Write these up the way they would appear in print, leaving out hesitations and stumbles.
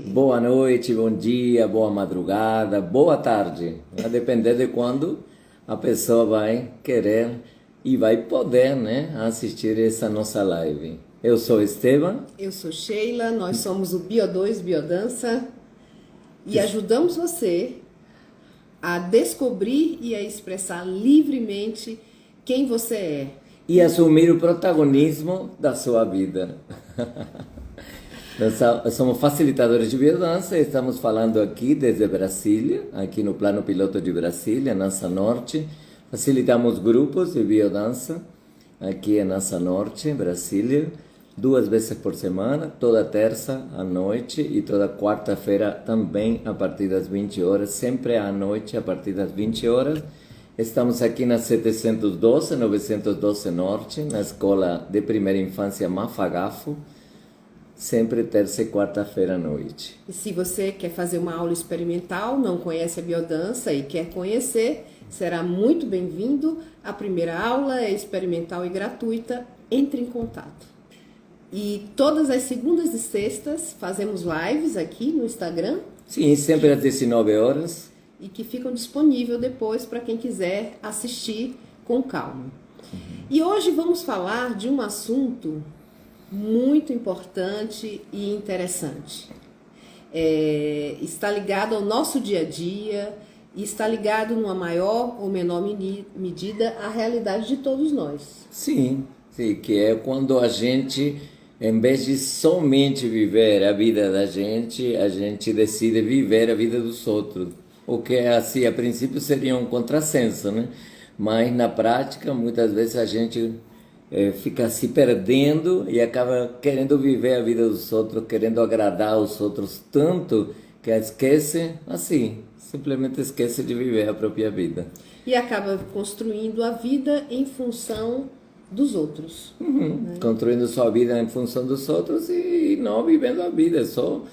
Boa noite, bom dia, boa madrugada, boa tarde. Vai depender de quando a pessoa vai querer e vai poder, né, assistir essa nossa live. Eu sou Esteban. Eu sou Sheila, nós somos o Bio2 Biodança e ajudamos você a descobrir e a expressar livremente quem você é. E assumir o protagonismo da sua vida. Nós somos facilitadores de biodança e estamos falando aqui desde Brasília, aqui no Plano Piloto de Brasília, Nasa Norte. Facilitamos grupos de biodança aqui em Nasa Norte, Brasília, 2 vezes por semana, toda terça à noite e toda quarta-feira também a partir das 20 horas, sempre à noite a partir das 20 horas. Estamos aqui na 712, 912 Norte, na Escola de Primeira Infância Mafagafo, sempre terça e quarta-feira à noite. E se você quer fazer uma aula experimental, não conhece a biodança e quer conhecer, será muito bem-vindo. A primeira aula é experimental e gratuita. Entre em contato. E todas as segundas e sextas fazemos lives aqui no Instagram. Sim, sempre às 19 horas. E que ficam disponíveis depois para quem quiser assistir com calma. E hoje vamos falar de um assunto muito importante e interessante. Está ligado ao nosso dia a dia e está ligado, numa maior ou menor medida, à realidade de todos nós. Sim, que é quando a gente, em vez de somente viver a vida da gente, a gente decide viver a vida dos outros. O que, assim, a princípio seria um contrassenso, né? Mas, na prática, muitas vezes a gente fica se perdendo e acaba querendo viver a vida dos outros, querendo agradar os outros tanto que esquece, assim, simplesmente esquece de viver a própria vida. E acaba construindo a vida em função dos outros. Né? Construindo sua vida em função dos outros e não vivendo a vida, só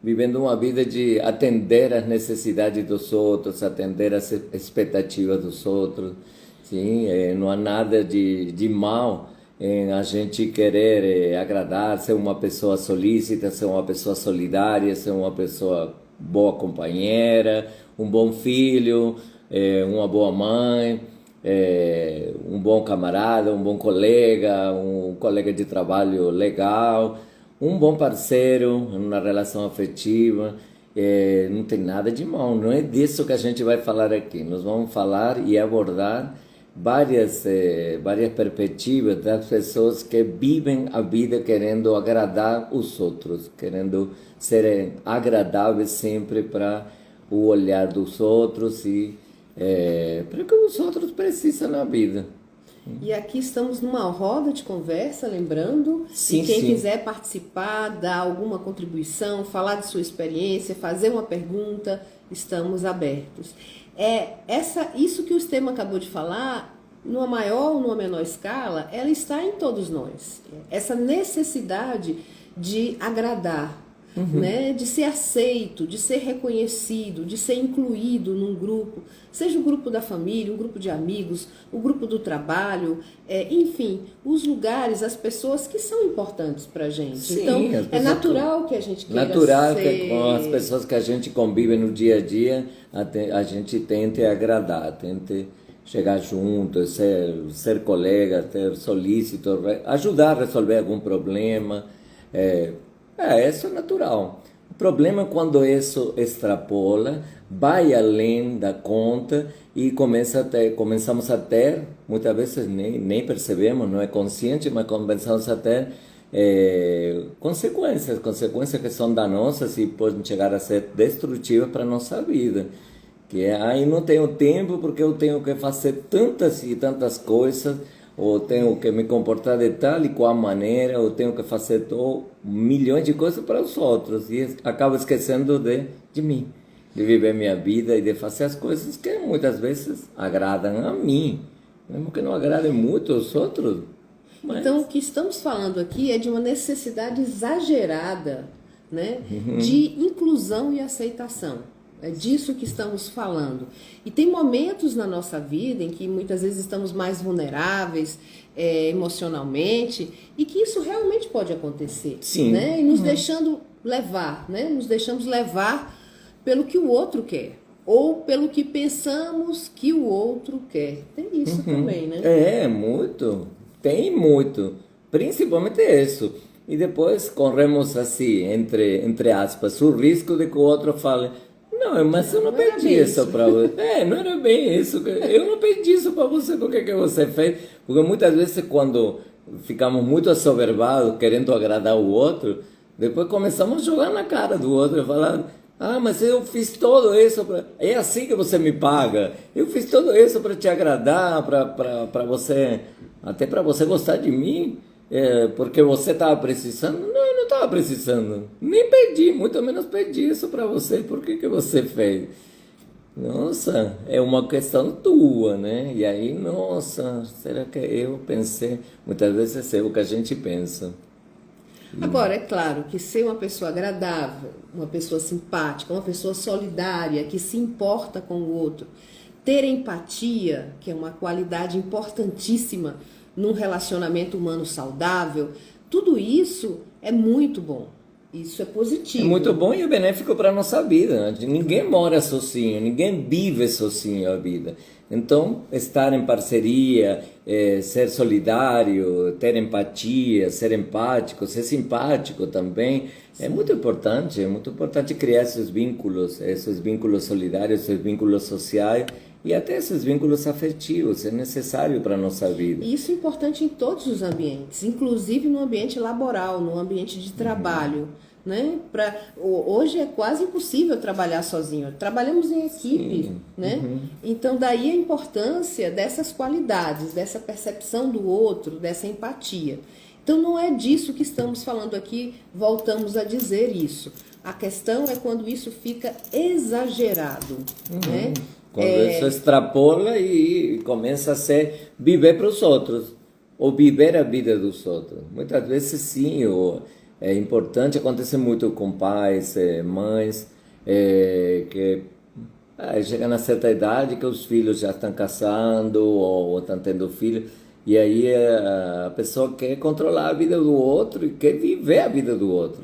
vivendo uma vida de atender às necessidades dos outros, atender às expectativas dos outros. Sim, não há nada de mal em a gente querer agradar, ser uma pessoa solícita, ser uma pessoa solidária, ser uma pessoa boa companheira, um bom filho, uma boa mãe, um bom camarada, um bom colega, um colega de trabalho legal, um bom parceiro, uma relação afetiva. Não tem nada de mal, não é disso que a gente vai falar aqui. Nós vamos falar e abordar várias perspectivas das pessoas que vivem a vida querendo agradar os outros, querendo ser agradáveis sempre para o olhar dos outros e para o que os outros precisam na vida. E aqui estamos numa roda de conversa, lembrando, sim, e quem sim. quiser participar, dar alguma contribuição, falar de sua experiência, fazer uma pergunta, estamos abertos. Isso que o Esteban acabou de falar, numa maior ou numa menor escala, ela está em todos nós. Essa necessidade de agradar, né? De ser aceito, de ser reconhecido, de ser incluído num grupo, seja o grupo da família, um grupo de amigos, o grupo do trabalho, enfim, os lugares, as pessoas que são importantes pra gente. Sim, então, é natural que a gente queira natural ser... que com as pessoas que a gente convive no dia a dia, a gente tente agradar, tente chegar junto, ser colega, ser solícito, ajudar a resolver algum problema. Isso é natural. O problema é quando isso extrapola, vai além da conta e começamos a ter, muitas vezes nem percebemos, não é consciente, mas começamos a ter consequências que são danosas e podem chegar a ser destrutivas para a nossa vida. Que aí não tenho tempo porque eu tenho que fazer tantas e tantas coisas, ou tenho que me comportar de tal e qual maneira, ou tenho que fazer milhões de coisas para os outros e acabo esquecendo de mim, de viver minha vida e de fazer as coisas que muitas vezes agradam a mim, mesmo que não agradem muito aos outros. Mas... Então, o que estamos falando aqui é de uma necessidade exagerada, né, de inclusão e aceitação. É disso que estamos falando. E tem momentos na nossa vida em que muitas vezes estamos mais vulneráveis emocionalmente e que isso realmente pode acontecer. Sim. Né? E nos deixando levar, né? Nos deixamos levar pelo que o outro quer, ou pelo que pensamos que o outro quer. Tem isso também, né? É, muito. Tem muito. Principalmente isso. E depois corremos assim, entre aspas, o risco de que o outro fale: não, mas eu não Não era pedi bem isso isso. para você. Não era bem isso. Eu não pedi isso para você, por que você fez? Porque muitas vezes quando ficamos muito assoberbados, querendo agradar o outro, depois começamos a jogar na cara do outro e falar: ah, mas eu fiz tudo isso para... É assim que você me paga. Eu fiz tudo isso para te agradar, para você... Até para você gostar de mim, porque você estava precisando. Não, eu não estava precisando. Nem pedi, muito menos pedi isso para você. Por que você fez? Nossa, é uma questão tua, né? E aí, nossa, será que eu pensei? Muitas vezes é o que a gente pensa. Agora, é claro que ser uma pessoa agradável, uma pessoa simpática, uma pessoa solidária, que se importa com o outro, ter empatia, que é uma qualidade importantíssima num relacionamento humano saudável, tudo isso é muito bom. Isso é É positivo. muito bom e é benéfico para a nossa vida. Ninguém mora sozinho, ninguém vive sozinho a vida. Então, estar em parceria, ser solidário, ter empatia, ser empático, ser simpático também, é muito importante criar esses vínculos solidários, esses vínculos sociais e até esses vínculos afetivos, é necessário para a nossa vida. E isso é importante em todos os ambientes, inclusive no ambiente laboral, no ambiente de trabalho. Né? Hoje é quase impossível trabalhar sozinho. Trabalhamos em equipe, Sim. né? Então daí a importância dessas qualidades, dessa percepção do outro, dessa empatia. Então não é disso que estamos falando aqui, voltamos a dizer isso. A questão é quando isso fica exagerado, né? Quando isso extrapola e começa a ser viver para os outros, ou viver a vida dos outros. Muitas vezes sim, é importante, acontece muito com pais, mães, que chegam a certa idade que os filhos já estão casando ou estão tendo filhos, e aí a pessoa quer controlar a vida do outro e quer viver a vida do outro.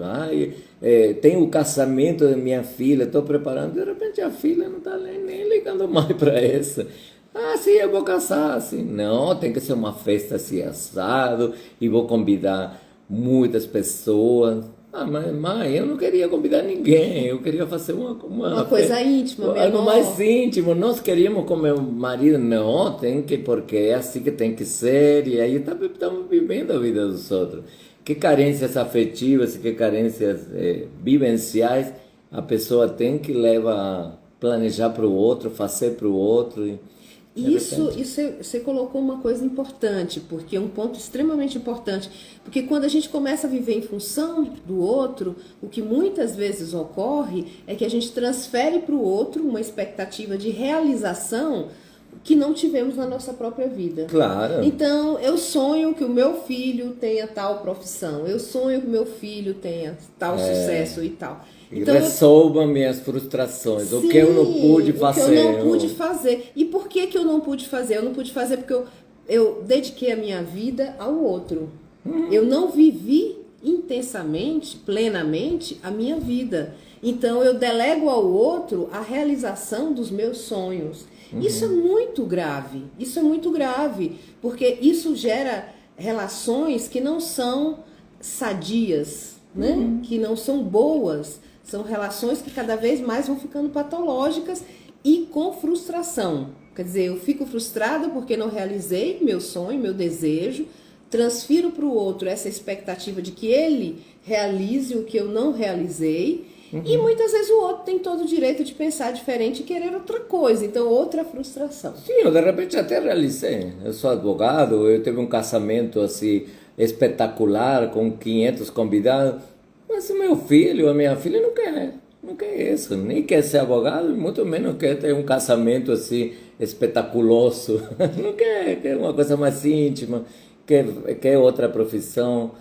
Tem o casamento da minha filha, estou preparando, de repente a filha não está nem ligando mais para isso. Ah, sim, eu vou casar, assim. Não, tem que ser uma festa assim, assado, e vou convidar muitas pessoas. Ah, mas mãe, eu não queria convidar ninguém, eu queria fazer Uma coisa íntima, algo menor. mais íntimo. Nós queríamos com meu marido, não, tem que, porque é assim que tem que ser, e aí estamos vivendo a vida dos outros. Que carências afetivas, que carências vivenciais a pessoa tem que leva a planejar para o outro, fazer para o outro. Isso você colocou uma coisa importante, porque é um ponto extremamente importante, porque quando a gente começa a viver em função do outro, o que muitas vezes ocorre é que a gente transfere para o outro uma expectativa de realização que não tivemos na nossa própria vida. Claro. Então, eu sonho que o meu filho tenha tal profissão, eu sonho que o meu filho tenha tal sucesso e tal. Então, resolva minhas frustrações, o que eu não pude fazer. O que eu não pude fazer. E por que eu não pude fazer? Eu não pude fazer porque eu dediquei a minha vida ao outro. Eu não vivi intensamente, plenamente, a minha vida. Então, eu delego ao outro a realização dos meus sonhos. Isso é muito grave. Isso é muito grave, porque isso gera relações que não são sadias, né? Que não são boas. São relações que cada vez mais vão ficando patológicas e com frustração. Quer dizer, eu fico frustrada porque não realizei meu sonho, meu desejo, transfiro para o outro essa expectativa de que ele realize o que eu não realizei, e muitas vezes o outro tem todo o direito de pensar diferente e querer outra coisa, então outra frustração. Sim, eu de repente até realizei. Eu sou advogado, eu tive um casamento assim espetacular com 500 convidados. Mas o meu filho, a minha filha não quer isso, nem quer ser advogado, muito menos quer ter um casamento assim espetaculoso, não quer uma coisa mais íntima, quer outra profissão.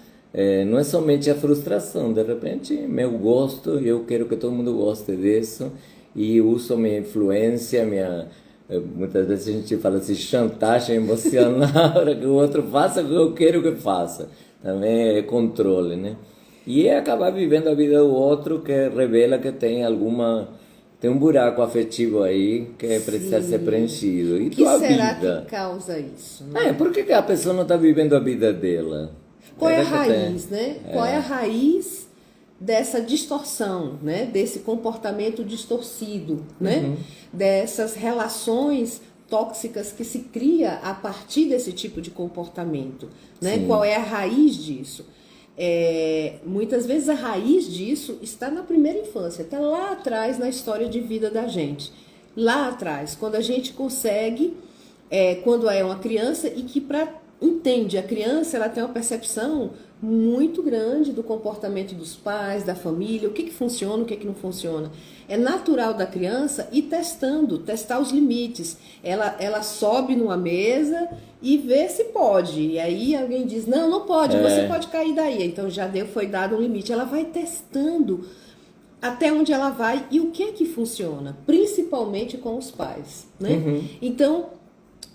Não é somente a frustração, de repente meu gosto, eu quero que todo mundo goste disso e uso minha influência, muitas vezes a gente fala assim, chantagem emocional para que o outro faça o que eu quero que faça, também é controle, né? E é acabar vivendo a vida do outro que revela que tem um buraco afetivo aí que precisa ser preenchido. E O que tua será vida? que causa isso? Né? Por que a pessoa não está vivendo a vida dela? Qual é a Será que raiz, né? Qual é a raiz dessa distorção, né? Desse comportamento distorcido, né? Dessas relações tóxicas que se cria a partir desse tipo de comportamento, né? Sim. Qual é a raiz disso? Muitas vezes a raiz disso está na primeira infância, está lá atrás na história de vida da gente. Lá atrás, quando a gente consegue, quando é uma criança e que entende, a criança ela tem uma percepção muito grande do comportamento dos pais, da família, o que funciona, o que não funciona. É natural da criança ir testar os limites. Ela sobe numa mesa e vê se pode. E aí alguém diz, não pode, você pode cair daí. Então já foi dado um limite. Ela vai testando até onde ela vai e o que funciona, principalmente com os pais, né? Então,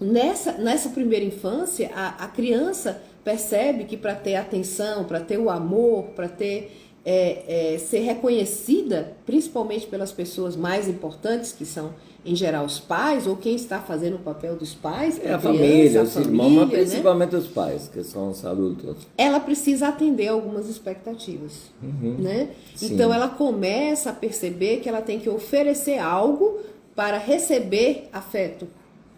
nessa primeira infância, a criança percebe que para ter atenção, para ter o amor, para ter ser reconhecida, principalmente pelas pessoas mais importantes, que são, em geral, os pais, ou quem está fazendo o papel dos pais, a família, os irmãos, mas principalmente os pais, que são os adultos. Ela precisa atender algumas expectativas, né? Então, ela começa a perceber que ela tem que oferecer algo para receber afeto,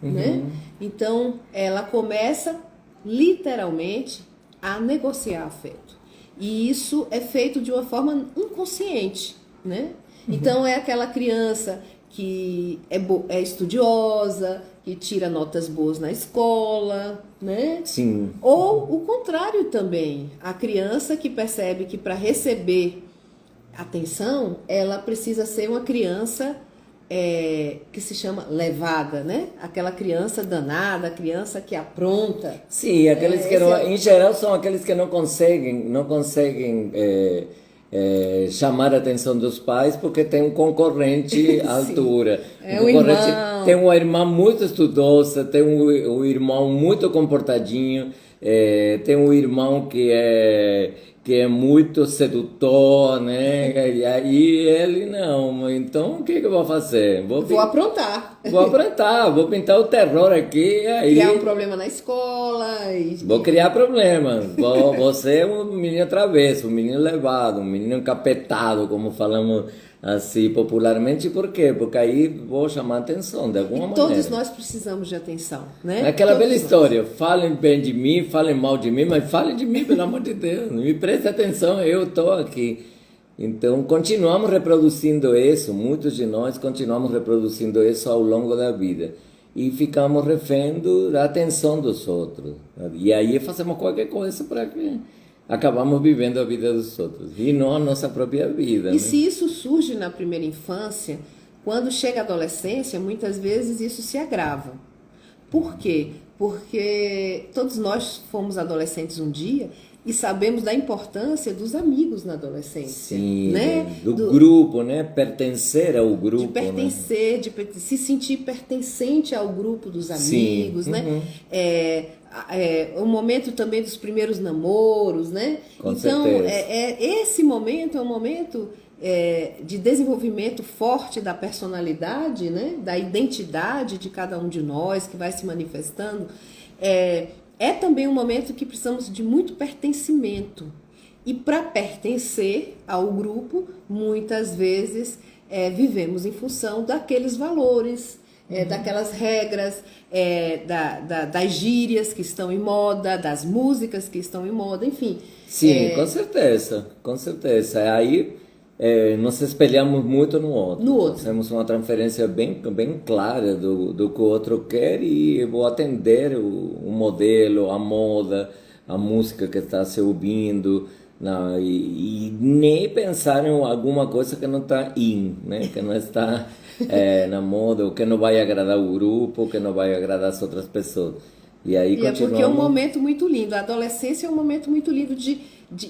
né? Então, ela começa, literalmente, a negociar afeto. E isso é feito de uma forma inconsciente, né? Então, é aquela criança que é estudiosa, que tira notas boas na escola, né? Sim. Ou o contrário também, a criança que percebe que para receber atenção, ela precisa ser uma criança que se chama levada, né? Aquela criança danada, a criança que apronta. Sim, aqueles que em geral são aqueles que não conseguem chamar a atenção dos pais porque tem um concorrente à altura. Irmão. Tem uma irmã muito estudosa, tem um irmão muito comportadinho, tem um irmão que é muito sedutor, né? E aí ele não. Então o que eu vou fazer? Vou aprontar. Vou aprontar, vou pintar o terror aqui. Aí criar um problema na escola. Vou criar problemas. Vou ser um menino travesso, um menino levado, um menino encapetado, como falamos assim popularmente. Por quê? Porque aí vou chamar atenção de alguma maneira. Todos nós precisamos de atenção, né? É aquela bela história, falem bem de mim, falem mal de mim, mas falem de mim, pelo amor de Deus, me preste atenção, eu estou aqui. Então, continuamos reproduzindo isso, muitos de nós continuamos reproduzindo isso ao longo da vida. E ficamos refém da atenção dos outros. E aí fazemos qualquer coisa para que acabamos vivendo a vida dos outros, e não a nossa própria vida. E se isso surge na primeira infância, quando chega a adolescência, muitas vezes isso se agrava. Por quê? Porque todos nós fomos adolescentes um dia e sabemos da importância dos amigos na adolescência. Sim, né? do grupo, né? Pertencer ao grupo. De pertencer, né? de se sentir pertencente ao grupo dos amigos, Sim. né? O momento também dos primeiros namoros, né? Com então, certeza. Esse momento é um momento de desenvolvimento forte da personalidade, né? Da identidade de cada um de nós que vai se manifestando. É também um momento que precisamos de muito pertencimento. E para pertencer ao grupo, muitas vezes vivemos em função daqueles valores, daquelas regras, das gírias que estão em moda, das músicas que estão em moda, enfim. Sim, com certeza, com certeza. Aí nos espelhamos muito no outro. Temos uma transferência bem clara do que o outro quer e vou atender o modelo, a moda, a música que está se ouvindo. Não, e nem pensar em alguma coisa que não está né? Que não está na moda, ou que não vai agradar o grupo, ou que não vai agradar as outras pessoas. E aí continuamos... porque é um momento muito lindo. A adolescência é um momento muito lindo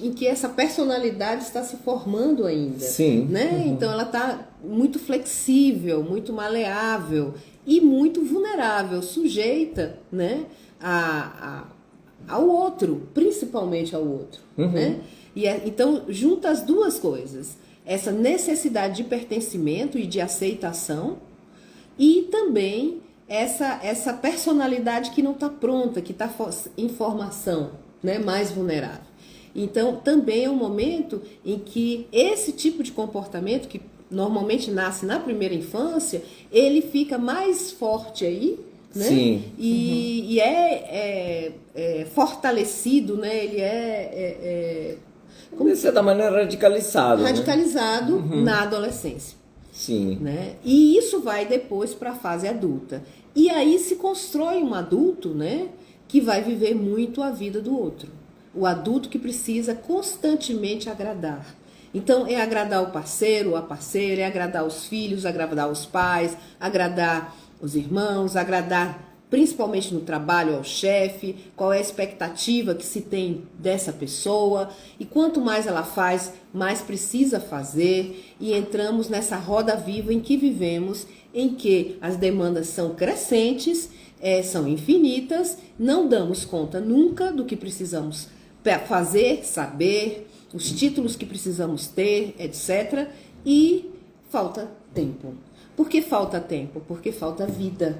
em que essa personalidade está se formando ainda. Sim. Né? Então ela está muito flexível, muito maleável e muito vulnerável, sujeita, né? ao outro, principalmente ao outro. Né? Então, junta as duas coisas. Essa necessidade de pertencimento e de aceitação e também essa personalidade que não está pronta, que está em formação, né, mais vulnerável. Então, também é um momento em que esse tipo de comportamento, que normalmente nasce na primeira infância, ele fica mais forte aí, né? Sim. E é fortalecido, né? Ele de certa maneira radicalizado. radicalizado, né? na adolescência. Sim. Né? E isso vai depois para a fase adulta. E aí se constrói um adulto, né, que vai viver muito a vida do outro. O adulto que precisa constantemente agradar. Então, é agradar o parceiro, a parceira, é agradar os filhos, agradar os pais, agradar os irmãos, agradar principalmente no trabalho ao chefe, qual é a expectativa que se tem dessa pessoa. E quanto mais ela faz, mais precisa fazer. E entramos nessa roda viva em que vivemos, em que as demandas são crescentes, são infinitas, não damos conta nunca do que precisamos fazer, saber, os títulos que precisamos ter, etc. E falta tempo. Por que falta tempo? Porque falta vida.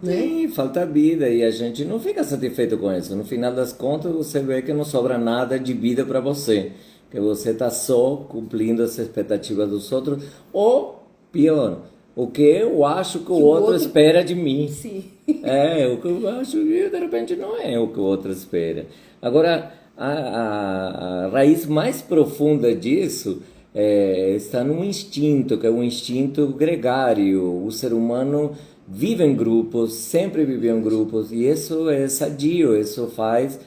Né? Sim, falta vida e a gente não fica satisfeito com isso. No final das contas, você vê que não sobra nada de vida para você. Que você está só cumprindo as expectativas dos outros. Ou, pior, o que eu acho que o outro espera de mim. Sim. O que eu acho que de repente não é o que o outro espera. Agora, a raiz mais profunda disso está no instinto, que é um instinto gregário. O ser humano vive em grupos, sempre viveu em grupos, e isso é sadio, isso faz,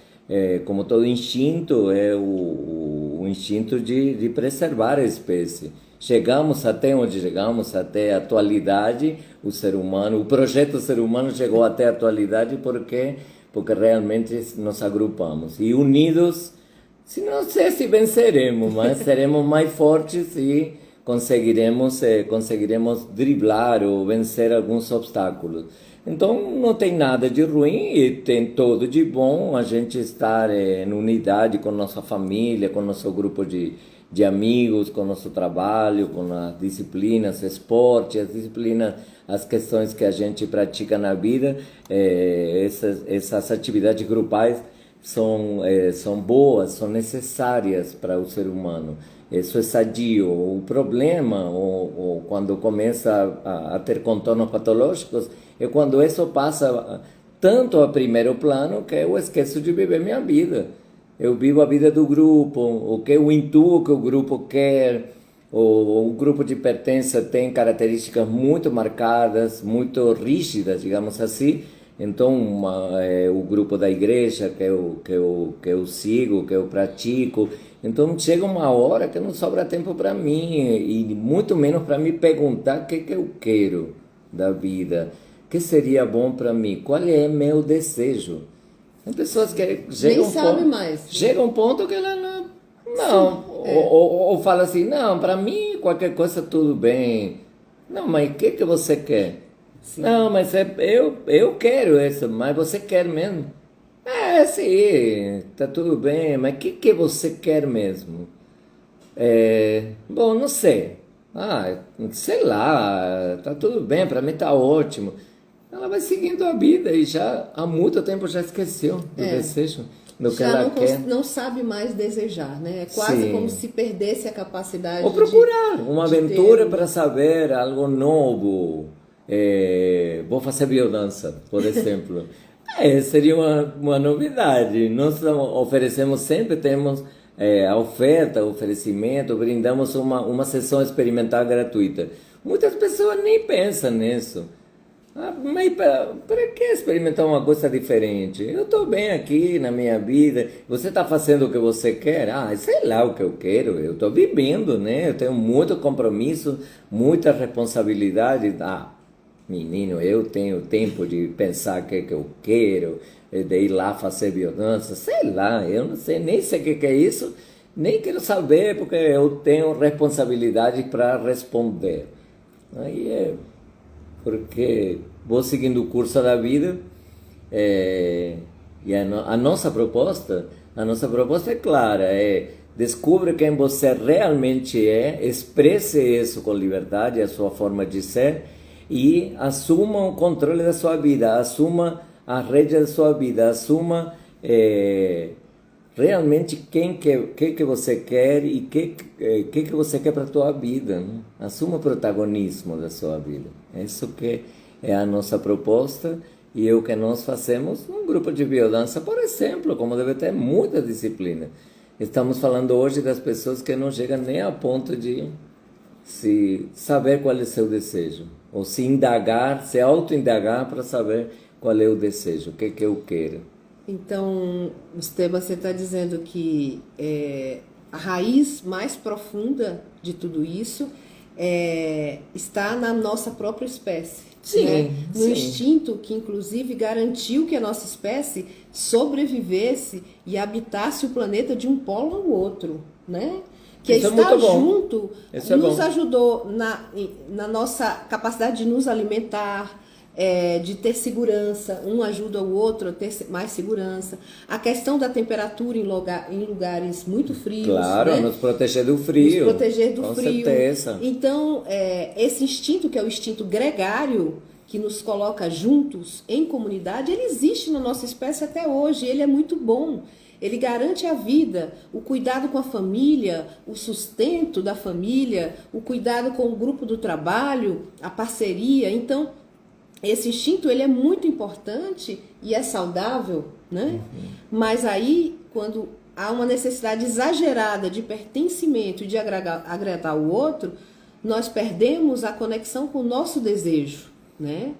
como todo instinto, é o instinto de preservar a espécie. Chegamos até onde chegamos, até a atualidade, o ser humano, o projeto ser humano chegou até a atualidade porque realmente nos agrupamos. E unidos, se não sei se venceremos, mas seremos mais fortes e conseguiremos driblar ou vencer alguns obstáculos. Então, não tem nada de ruim e tem todo de bom a gente estar em unidade com nossa família, com nosso grupo de amigos, com nosso trabalho, com as disciplinas, esporte, as disciplinas, as questões que a gente pratica na vida. Essas atividades grupais são boas, são necessárias para o ser humano. Isso é sadio. O problema, ou quando começa a ter contornos patológicos, é quando isso passa tanto a primeiro plano que eu esqueço de viver minha vida. Eu vivo a vida do grupo, o que eu intuo que o grupo quer. O grupo de pertença tem características muito marcadas, muito rígidas, digamos assim. Então, o grupo da igreja que eu sigo, que eu pratico. Então, chega uma hora que não sobra tempo para mim, e muito menos para me perguntar o que eu quero da vida. O que seria bom para mim? Qual é meu desejo? Tem pessoas que chega um ponto que ela não. Ou fala assim, não, para mim qualquer coisa tudo bem. Não, mas o que você quer? Sim. Não, mas eu quero isso, mas você quer mesmo? Sim, tá tudo bem, mas o que você quer mesmo? Bom, não sei. Sei lá, tá tudo bem, para mim tá ótimo. Ela vai seguindo a vida e já há muito tempo já esqueceu do desejo, do que ela quer. Não sabe mais desejar, né? É quase como se perdesse a capacidade ou procurar uma aventura para saber algo novo. Vou fazer biodança, por exemplo. Seria uma novidade. Nós oferecemos, sempre temos a oferta, oferecimento, brindamos uma sessão experimental gratuita. Muitas pessoas nem pensam nisso. Mas para que experimentar uma coisa diferente? Eu estou bem aqui na minha vida. Você está fazendo o que você quer? Sei lá o que eu quero. Eu estou vivendo, né? Eu tenho muito compromisso, muita responsabilidade. Menino, eu tenho tempo de pensar o que eu quero, de ir lá fazer biodança. Sei lá, eu não sei, nem sei o que é isso, nem quero saber, porque eu tenho responsabilidade para responder. Aí porque vou seguindo o curso da vida, e a nossa proposta é clara, descubra quem você realmente é, expresse isso com liberdade, a sua forma de ser, e assuma o controle da sua vida, assuma a rédea da sua vida, assuma realmente que você quer e que você quer para a sua vida, né? Assuma o protagonismo da sua vida. Isso que é a nossa proposta e é o que nós fazemos num grupo de biodança, por exemplo, como deve ter muita disciplina. Estamos falando hoje das pessoas que não chegam nem a ponto de se saber qual é o seu desejo, ou se indagar, se auto-indagar para saber qual é o desejo, o que eu quero. Então, Esteban, você está dizendo que a raiz mais profunda de tudo isso está na nossa própria espécie. Sim, né? No sim. instinto que, inclusive, garantiu que a nossa espécie sobrevivesse e habitasse o planeta de um polo ao outro, né? Que Isso estar é muito bom. junto Isso é nos bom. ajudou na nossa capacidade de nos alimentar, de ter segurança, um ajuda o outro a ter mais segurança. A questão da temperatura em lugares muito frios. Claro, né? nos proteger do frio. Nos proteger do com frio. certeza. Então, esse instinto, que é o instinto gregário, que nos coloca juntos em comunidade, ele existe na nossa espécie até hoje, ele é muito bom. Ele garante a vida, o cuidado com a família, o sustento da família, o cuidado com o grupo do trabalho, a parceria. Então, esse instinto ele é muito importante e é saudável, né? Mas aí, quando há uma necessidade exagerada de pertencimento e de agradar o outro, nós perdemos a conexão com o nosso desejo, né?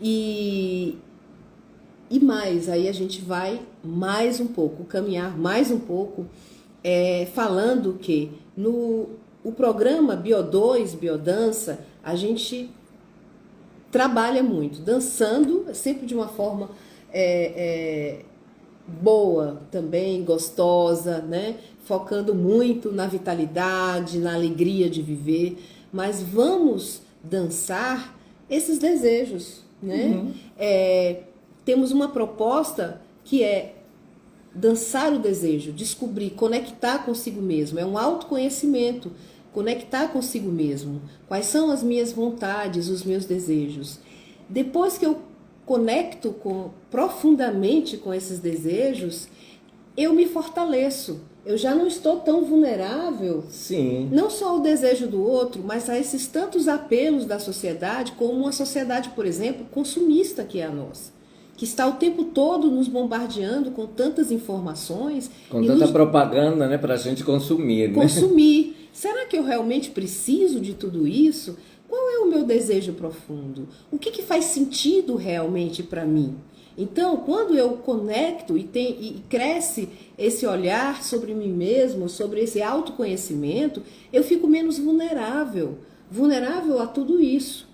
E mais, aí a gente vai mais um pouco, caminhar mais um pouco, falando que o programa Bio2, Biodança, a gente trabalha muito, dançando, sempre de uma forma boa também, gostosa, né? Focando muito na vitalidade, na alegria de viver, mas vamos dançar esses desejos, né? Temos uma proposta que é dançar o desejo, descobrir, conectar consigo mesmo, é um autoconhecimento, conectar consigo mesmo, quais são as minhas vontades, os meus desejos. Depois que eu conecto profundamente com esses desejos, eu me fortaleço. Eu já não estou tão vulnerável, Sim. não só ao desejo do outro, mas a esses tantos apelos da sociedade, como uma sociedade, por exemplo, consumista que é a nossa, que está o tempo todo nos bombardeando com tantas informações. Com tanta propaganda, né, para a gente consumir. Consumir. Será que eu realmente preciso de tudo isso? Qual é o meu desejo profundo? O que faz sentido realmente para mim? Então, quando eu conecto e cresce esse olhar sobre mim mesmo, sobre esse autoconhecimento, eu fico menos vulnerável a tudo isso.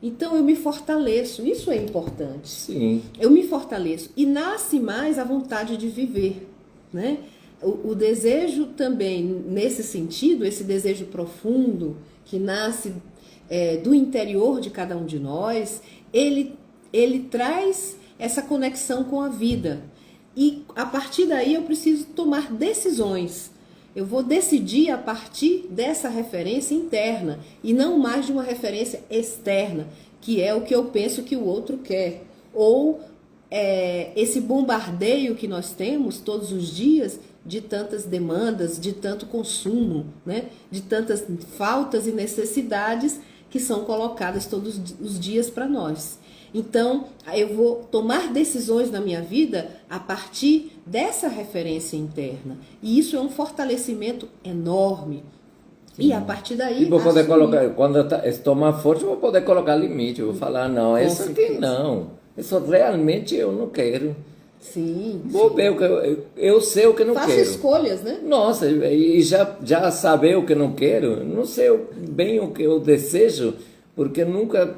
Então, eu me fortaleço, isso é importante. Sim. Eu me fortaleço e nasce mais a vontade de viver, né? O desejo também, nesse sentido, esse desejo profundo que nasce do interior de cada um de nós, ele traz essa conexão com a vida. E a partir daí eu preciso tomar decisões. Eu vou decidir a partir dessa referência interna e não mais de uma referência externa, que é o que eu penso que o outro quer. Ou esse bombardeio que nós temos todos os dias de tantas demandas, de tanto consumo, né? De tantas faltas e necessidades que são colocadas todos os dias para nós. Então, eu vou tomar decisões na minha vida a partir dessa referência interna. E isso é um fortalecimento enorme. Sim. E a partir daí... E vou poder colocar, quando tomar força, eu vou poder colocar limite. Eu vou falar, não, isso aqui não. Isso realmente eu não quero. Sim. Vou ver o que eu sei o que não quero. Faça escolhas, né? Nossa, e já saber o que não quero, não sei bem o que eu desejo, porque nunca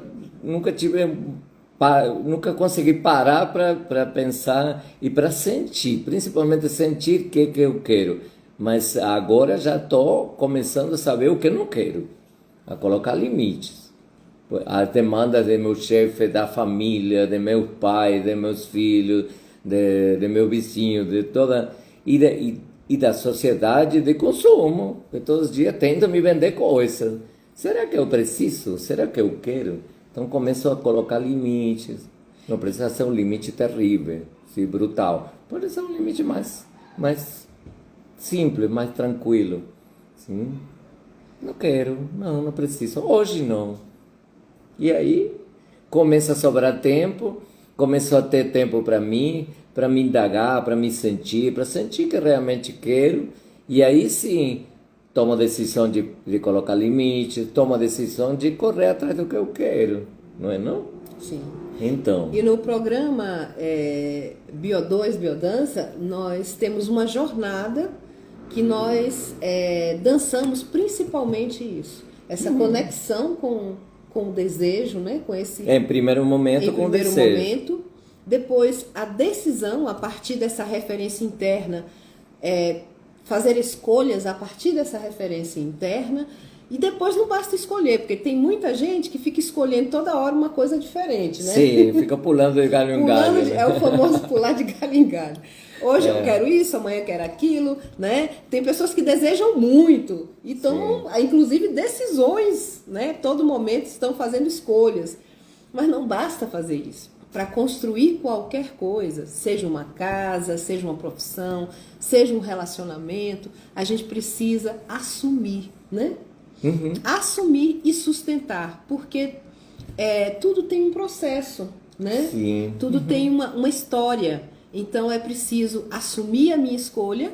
consegui parar para pensar e para sentir, principalmente sentir o que eu quero. Mas agora já estou começando a saber o que não quero, a colocar limites. As demandas de meu chefe, da família, de meu pai, de meus filhos, de meu vizinho, de toda... E e da sociedade de consumo, que todos os dias tentam me vender coisas. Será que eu preciso? Será que eu quero? Então começo a colocar limites. Não precisa ser um limite terrível, sim, brutal. Pode ser um limite mais simples, mais tranquilo. Sim? Não quero, não preciso. Hoje não. E aí começa a sobrar tempo, começo a ter tempo para mim, para me indagar, para sentir que realmente quero. E aí sim, tomo a decisão de colocar limites, tomo a decisão de correr atrás do que eu quero. Não é não? Sim. Então. E no programa Bio2, Biodança, nós temos uma jornada que nós dançamos principalmente isso. Essa conexão com o desejo, né? Com esse, em primeiro momento, com o desejo. Momento, depois a decisão, a partir dessa referência interna, fazer escolhas a partir dessa referência interna. E depois não basta escolher, porque tem muita gente que fica escolhendo toda hora uma coisa diferente, né? Sim, fica pulando de galho em galho. Né? É o famoso pular de galho em galho. Hoje eu quero isso, amanhã eu quero aquilo, né? Tem pessoas que desejam muito e tomam, inclusive, decisões, né? Todo momento estão fazendo escolhas. Mas não basta fazer isso. Para construir qualquer coisa, seja uma casa, seja uma profissão, seja um relacionamento, a gente precisa assumir, né? Uhum. Assumir e sustentar, porque tudo tem um processo, né? Sim. Tudo tem uma história. Então é preciso assumir a minha escolha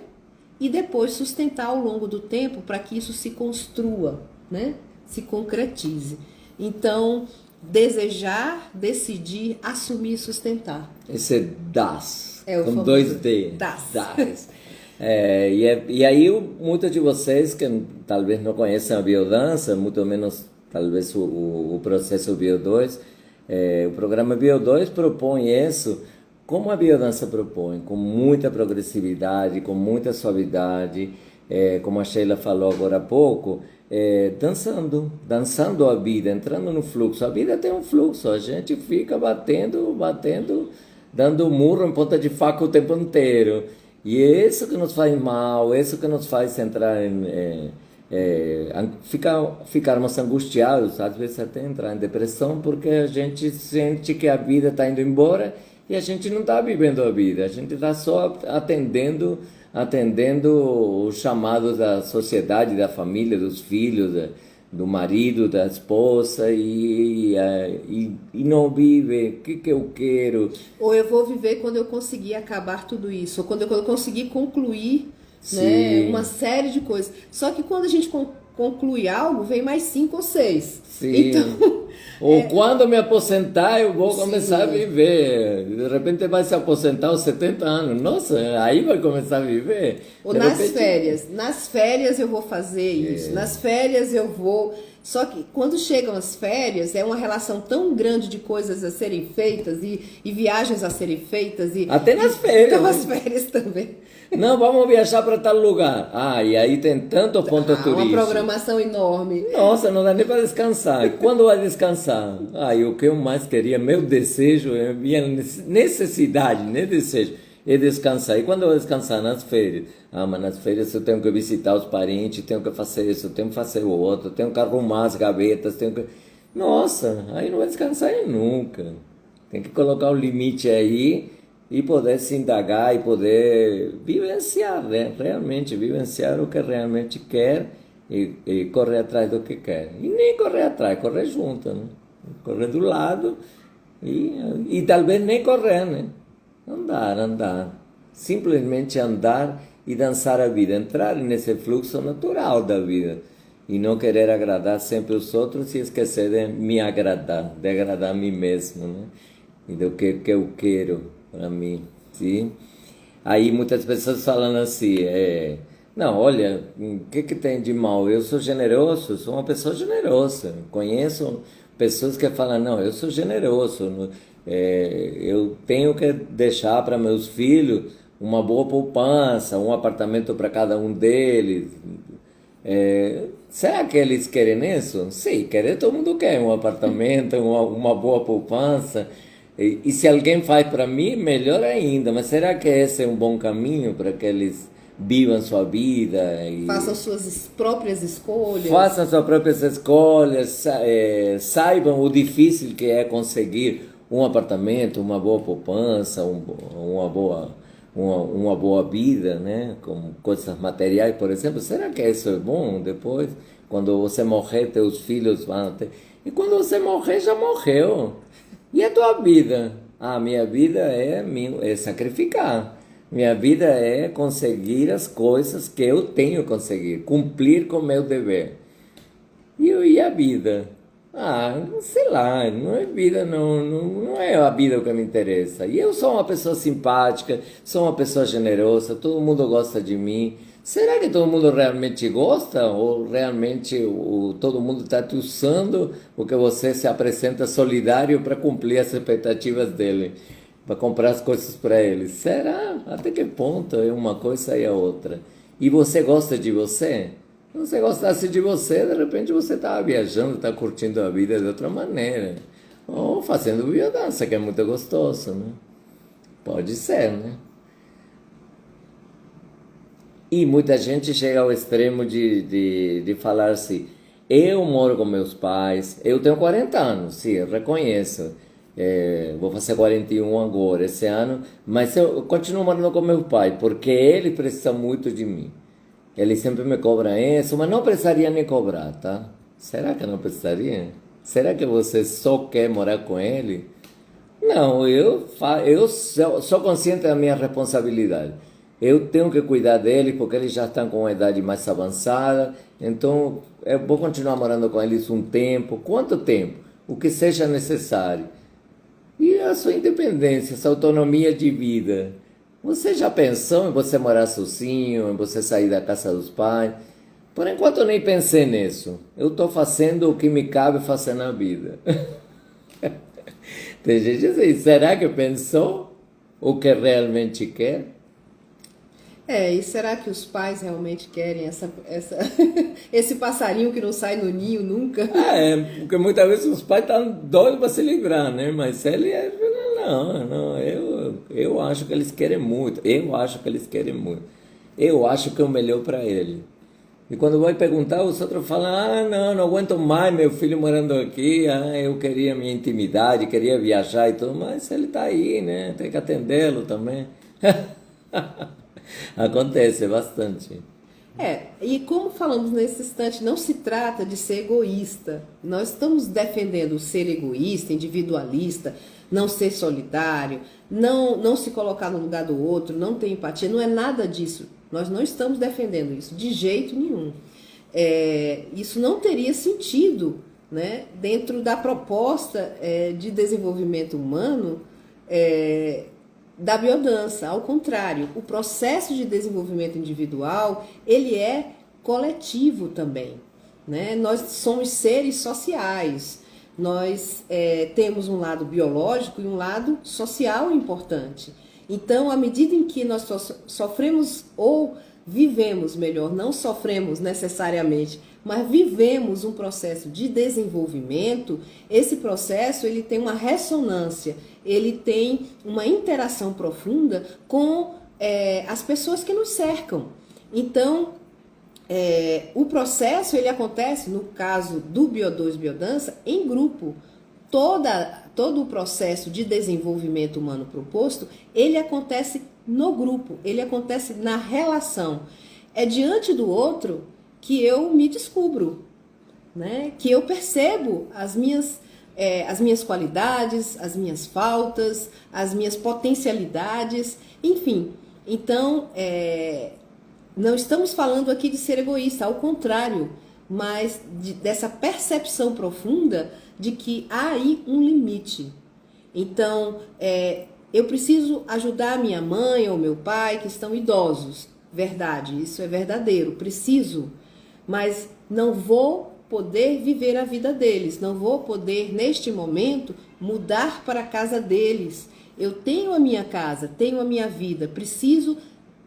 e depois sustentar ao longo do tempo para que isso se construa, né? Se concretize. Então, desejar, decidir, assumir e sustentar. Esse é DAS, com famoso 2D. DAS. E aí, muitos de vocês que talvez não conheçam a biodança, muito menos talvez o processo Bio2, o programa Bio2 propõe isso, como a biodança propõe, com muita progressividade, com muita suavidade, como a Sheila falou agora há pouco, dançando a vida, entrando no fluxo. A vida tem um fluxo, a gente fica batendo, dando murro em ponta de faca o tempo inteiro. E é isso que nos faz mal, é isso que nos faz entrar ficarmos angustiados, às vezes até entrar em depressão, porque a gente sente que a vida está indo embora e a gente não está vivendo a vida, a gente está só atendendo os chamados da sociedade, da família, dos filhos, do marido, da esposa, e não vive. O que eu quero? Ou eu vou viver quando eu conseguir acabar tudo isso, ou quando eu conseguir concluir, né, uma série de coisas. Só que quando a gente conclui algo, vem mais 5 ou 6. Sim. Então, ou quando eu me aposentar, eu vou começar a viver. De repente vai se aposentar aos 70 anos. Nossa, aí vai começar a viver. Ou nas férias. Nas férias eu vou fazer isso. Nas férias eu vou... Só que quando chegam as férias, é uma relação tão grande de coisas a serem feitas e viagens a serem feitas. Até nas férias. Então as férias também. Não, vamos viajar para tal lugar. E aí tem tanto ponto turístico. Uma programação enorme. Nossa, não dá nem para descansar. Quando vai descansar? E o que eu mais queria, meu desejo, minha necessidade, nem desejo, é descansar. E quando eu vou descansar? Nas férias. Mas nas férias eu tenho que visitar os parentes, tenho que fazer isso, tenho que fazer o outro, tenho que arrumar as gavetas, Nossa, aí não vai descansar nunca. Tem que colocar o limite aí e poder se indagar e poder vivenciar, né? Realmente vivenciar o que realmente quer e correr atrás do que quer. E nem correr atrás, correr junto, né? Correr do lado e talvez nem correr, né? Andar. Simplesmente andar e dançar a vida, entrar nesse fluxo natural da vida e não querer agradar sempre os outros e esquecer de me agradar, de agradar a mim mesmo, né? E do que eu quero para mim, sim? Aí muitas pessoas falam assim, não, olha, o que tem de mal? Eu sou generoso, sou uma pessoa generosa. Conheço pessoas que falam, não, eu sou generoso, eu tenho que deixar para meus filhos uma boa poupança, um apartamento para cada um deles. Será que eles querem isso? Sim, todo mundo quer um apartamento, uma boa poupança. E se alguém faz para mim, melhor ainda. Mas será que esse é um bom caminho para que eles vivam sua vida. E Façam suas próprias escolhas. façam suas próprias escolhas, saibam o difícil que é conseguir um apartamento, uma boa poupança, uma boa vida, né? Com coisas materiais, por exemplo. Será que isso é bom depois? Quando você morrer, teus filhos vão ter... E quando você morrer, já morreu. E a tua vida? A minha vida é sacrificar. Minha vida é conseguir as coisas que eu tenho que conseguir, cumprir com o meu dever. E a vida? Sei lá, não é vida, não é a vida o que me interessa. E eu sou uma pessoa simpática, sou uma pessoa generosa, todo mundo gosta de mim. Será que todo mundo realmente gosta? Ou realmente todo mundo está te usando porque você se apresenta solidário para cumprir as expectativas dele, para comprar as coisas para ele? Será? Até que ponto é uma coisa e a outra? E você gosta de você? Se você gostasse de você, de repente você estava viajando, está curtindo a vida de outra maneira. Ou fazendo biodança, que é muito gostoso, né? Pode ser, né? E muita gente chega ao extremo de falar assim, eu moro com meus pais, eu tenho 40 anos, sim, reconheço. Vou fazer 41 agora, esse ano, mas eu continuo morando com meu pai, porque ele precisa muito de mim. Ele sempre me cobra isso, mas não precisaria nem cobrar, tá? Será que não precisaria? Será que você só quer morar com ele? Não, eu sou consciente da minha responsabilidade. Eu tenho que cuidar dele porque eles já estão com uma idade mais avançada, então eu vou continuar morando com eles um tempo. Quanto tempo? O que seja necessário. E a sua independência, essa autonomia de vida. Você já pensou em você morar sozinho, em você sair da casa dos pais? Por enquanto eu nem pensei nisso. Eu estou fazendo o que me cabe fazer na vida. Tem gente assim, será que pensou o que realmente quer? E será que os pais realmente querem esse passarinho que não sai no ninho nunca? Porque muitas vezes os pais estão doidos para se livrar, né? Mas ele não, eu acho que eles querem muito, eu acho que é o melhor para ele. E quando vai perguntar, os outros falam, não aguento mais meu filho morando aqui, eu queria minha intimidade, queria viajar e tudo, mas ele está aí, né? Tem que atendê-lo também. Acontece bastante. E como falamos nesse instante, não se trata de ser egoísta. Nós estamos defendendo ser egoísta, individualista, não ser solidário, não se colocar no lugar do outro, não ter empatia, não é nada disso. Nós não estamos defendendo isso, de jeito nenhum. Isso não teria sentido, né, dentro da proposta de desenvolvimento humano da biodança. Ao contrário, o processo de desenvolvimento individual, ele é coletivo também, né? Nós somos seres sociais, nós temos um lado biológico e um lado social importante. Então, à medida em que nós sofremos ou vivemos, melhor, não sofremos necessariamente, mas vivemos um processo de desenvolvimento, esse processo ele tem uma ressonância, ele tem uma interação profunda com as pessoas que nos cercam. Então, o processo ele acontece, no caso do Bio2 Biodança, em grupo. Todo o processo de desenvolvimento humano proposto, ele acontece no grupo, ele acontece na relação. É diante do outro que eu me descubro, né? Que eu percebo as minhas qualidades, as minhas faltas, as minhas potencialidades, enfim. Então, não estamos falando aqui de ser egoísta, ao contrário, mas dessa percepção profunda de que há aí um limite. Então, eu preciso ajudar minha mãe ou meu pai que estão idosos. Verdade, isso é verdadeiro, preciso. Mas não vou poder viver a vida deles, não vou poder, neste momento, mudar para a casa deles. Eu tenho a minha casa, tenho a minha vida, preciso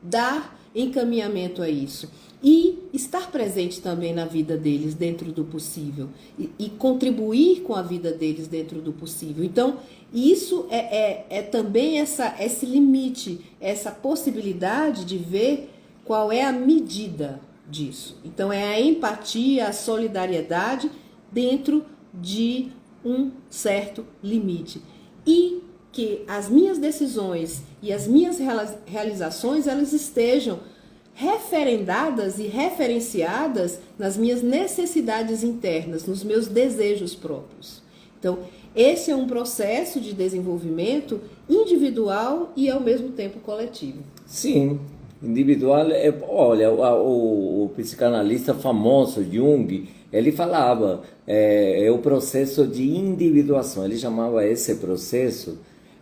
dar encaminhamento a isso. E estar presente também na vida deles dentro do possível. E contribuir com a vida deles dentro do possível. Então, isso é também esse limite, essa possibilidade de ver qual é a medida disso. Então, é a empatia, a solidariedade dentro de um certo limite. E que as minhas decisões e as minhas realizações, elas estejam referendadas e referenciadas nas minhas necessidades internas, nos meus desejos próprios. Então, esse é um processo de desenvolvimento individual e, ao mesmo tempo, coletivo. Sim, individual. Olha, o psicanalista famoso, Jung, ele falava, é o processo de individuação. Ele chamava esse processo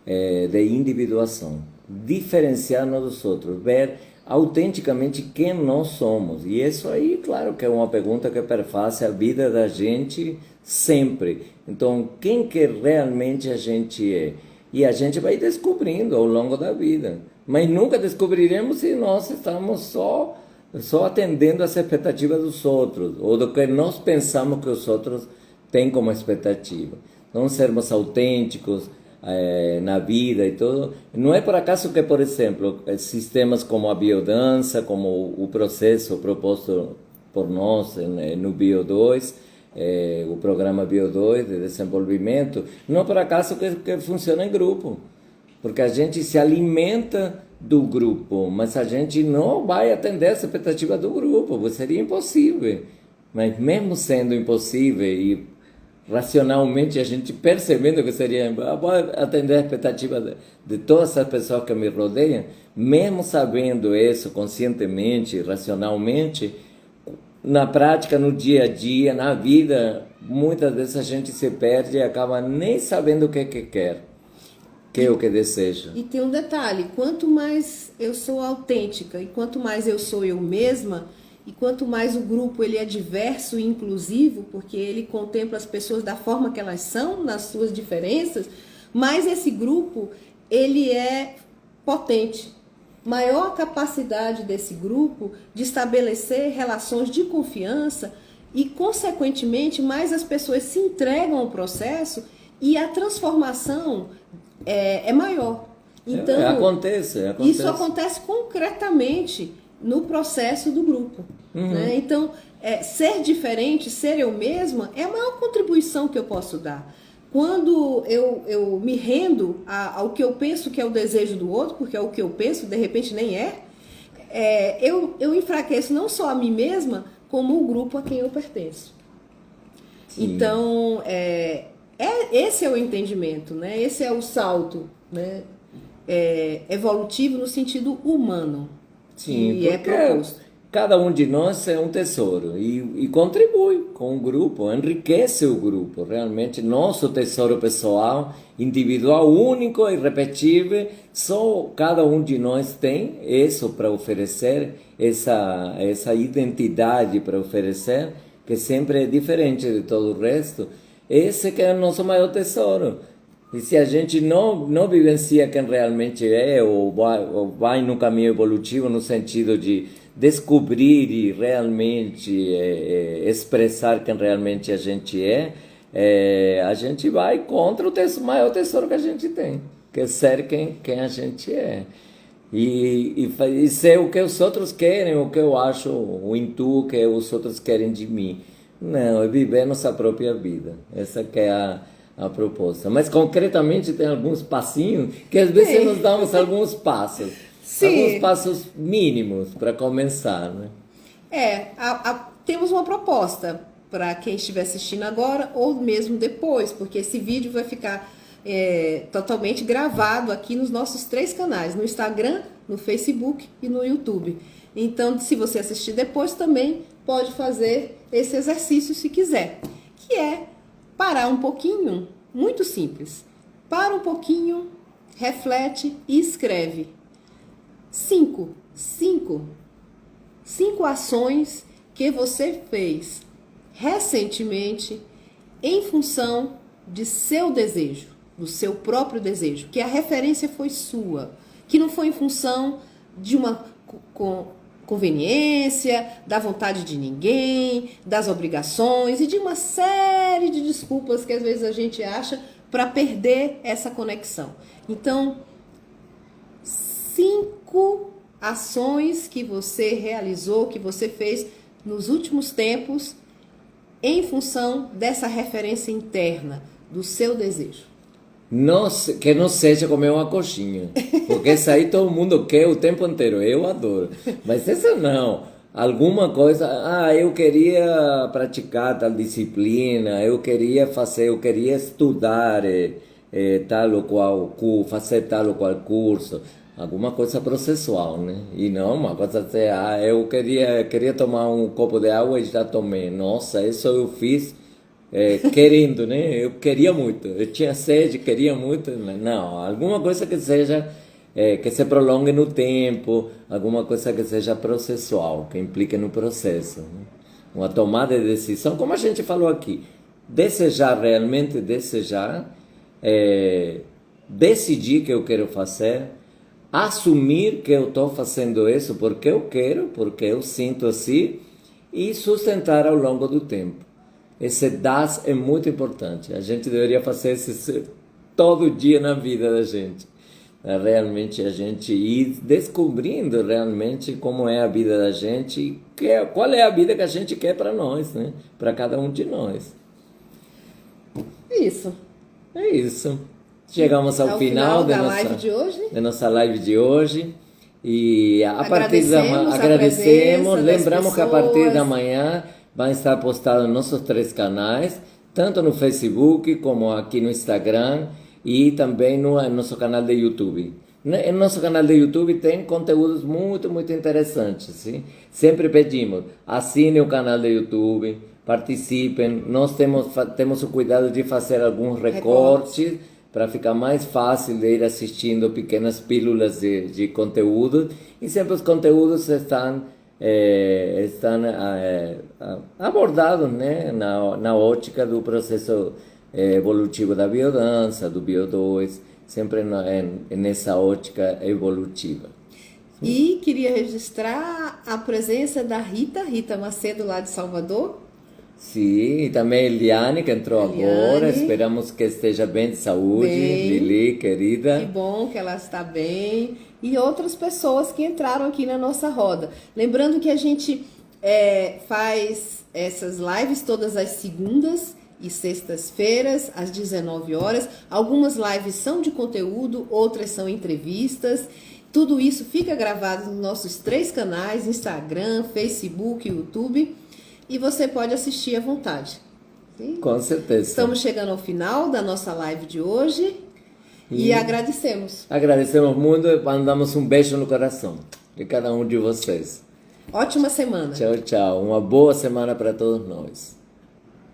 de individuação. Diferenciar-nos dos outros, ver autenticamente quem nós somos. E isso aí, claro que é uma pergunta que perface a vida da gente sempre. Então, quem que realmente a gente é? E a gente vai descobrindo ao longo da vida. Mas nunca descobriremos se nós estamos só atendendo às expectativas dos outros, ou do que nós pensamos que os outros têm como expectativa. Não sermos autênticos na vida e tudo. Não é por acaso que, por exemplo, sistemas como a biodança, como o processo proposto por nós no Bio2, o programa Bio2 de desenvolvimento, não é por acaso que funciona em grupo, porque a gente se alimenta do grupo, mas a gente não vai atender a expectativa do grupo, seria impossível. Mas mesmo sendo impossível e racionalmente a gente percebendo que seria, vou atender a expectativa de todas as pessoas que me rodeiam, mesmo sabendo isso conscientemente, racionalmente, na prática, no dia a dia, na vida, muitas vezes a gente se perde e acaba nem sabendo o que quer, que é o que deseja. E tem um detalhe, quanto mais eu sou autêntica e quanto mais eu sou eu mesma, e quanto mais o grupo ele é diverso e inclusivo, porque ele contempla as pessoas da forma que elas são, nas suas diferenças, mais esse grupo ele é potente. Maior capacidade desse grupo de estabelecer relações de confiança e, consequentemente, mais as pessoas se entregam ao processo e a transformação é maior. Então, acontece. Isso acontece concretamente no processo do grupo. Né? Então, ser diferente, ser eu mesma, é a maior contribuição que eu posso dar. Quando eu me rendo ao que eu penso que é o desejo do outro, porque é o que eu penso, de repente nem eu enfraqueço não só a mim mesma, como o grupo a quem eu pertenço. Sim. Então, esse é o entendimento, né? Esse é o salto, né? Evolutivo no sentido humano. Sim, que é proposto. Cada um de nós é um tesouro e contribui com o grupo, enriquece o grupo. Realmente, nosso tesouro pessoal, individual, único e irrepetível, só cada um de nós tem isso para oferecer, essa identidade para oferecer, que sempre é diferente de todo o resto. Esse que é o nosso maior tesouro. E se a gente não vivencia quem realmente é, ou vai no caminho evolutivo no sentido de descobrir e realmente expressar quem realmente a gente a gente vai contra o maior tesouro que a gente tem, que é ser quem a gente é. E ser o que os outros querem, o que eu acho, o intuito que os outros querem de mim. Não, é viver nossa própria vida. Essa que é a proposta. Mas concretamente tem alguns passinhos que às vezes nos damos alguns passos. Sim. Alguns passos mínimos para começar, né? Temos uma proposta para quem estiver assistindo agora ou mesmo depois, porque esse vídeo vai ficar totalmente gravado aqui nos nossos 3 canais, no Instagram, no Facebook e no YouTube. Então, se você assistir depois, também pode fazer esse exercício se quiser, que é parar um pouquinho, muito simples. Para um pouquinho, reflete e escreve 5 ações que você fez recentemente em função de seu desejo, do seu próprio desejo, que a referência foi sua, que não foi em função de uma conveniência, da vontade de ninguém, das obrigações e de uma série de desculpas que às vezes a gente acha para perder essa conexão. Então, 5 ações que você realizou, que você fez nos últimos tempos em função dessa referência interna, do seu desejo? Que não seja comer uma coxinha, porque isso aí todo mundo quer o tempo inteiro, eu adoro. Mas essa não, alguma coisa, eu queria praticar tal disciplina, eu queria estudar tal ou qual, fazer tal ou qual curso, alguma coisa processual, né? E não uma coisa assim, eu queria tomar um copo de água e já tomei. Nossa, isso eu fiz querendo, né? Eu queria muito, eu tinha sede, queria muito. Não, alguma coisa que seja, que se prolongue no tempo, alguma coisa que seja processual, que implique no processo, né? Uma tomada de decisão, como a gente falou aqui, desejar realmente, decidir que eu quero fazer, assumir que eu estou fazendo isso porque eu quero, porque eu sinto assim, e sustentar ao longo do tempo. Esse DAS é muito importante. A gente deveria fazer isso todo dia na vida da gente. Realmente a gente ir descobrindo realmente como é a vida da gente, qual é a vida que a gente quer para nós, né? Para cada um de nós. Isso. É isso. Chegamos ao final da live de hoje. Da nossa live de hoje. E Agradecemos, agradecemos. Lembramos que a partir da manhã vai estar postado nos nossos 3 canais, tanto no Facebook como aqui no Instagram e também no nosso canal de YouTube. No nosso canal de YouTube tem conteúdos muito, muito interessantes. Sim? Sempre pedimos, assinem o canal de YouTube, participem. Nós temos o cuidado de fazer alguns recortes para ficar mais fácil de ir assistindo pequenas pílulas de conteúdo. E sempre os conteúdos estão abordados, né, na ótica do processo evolutivo da biodança, do Bio2, sempre nessa ótica evolutiva. E queria registrar a presença da Rita Macedo, lá de Salvador. Sim, e também Eliane, que entrou agora. Esperamos que esteja bem de saúde. Lili, querida. Que bom que ela está bem. E outras pessoas que entraram aqui na nossa roda. Lembrando que a gente faz essas lives todas as segundas e sextas-feiras, às 19 horas. Algumas lives são de conteúdo, outras são entrevistas. Tudo isso fica gravado nos nossos 3 canais, Instagram, Facebook, YouTube. E você pode assistir à vontade. Sim? Com certeza. Estamos chegando ao final da nossa live de hoje e agradecemos. Agradecemos muito e mandamos um beijo no coração de cada um de vocês. Ótima semana. Tchau, tchau. Uma boa semana para todos nós.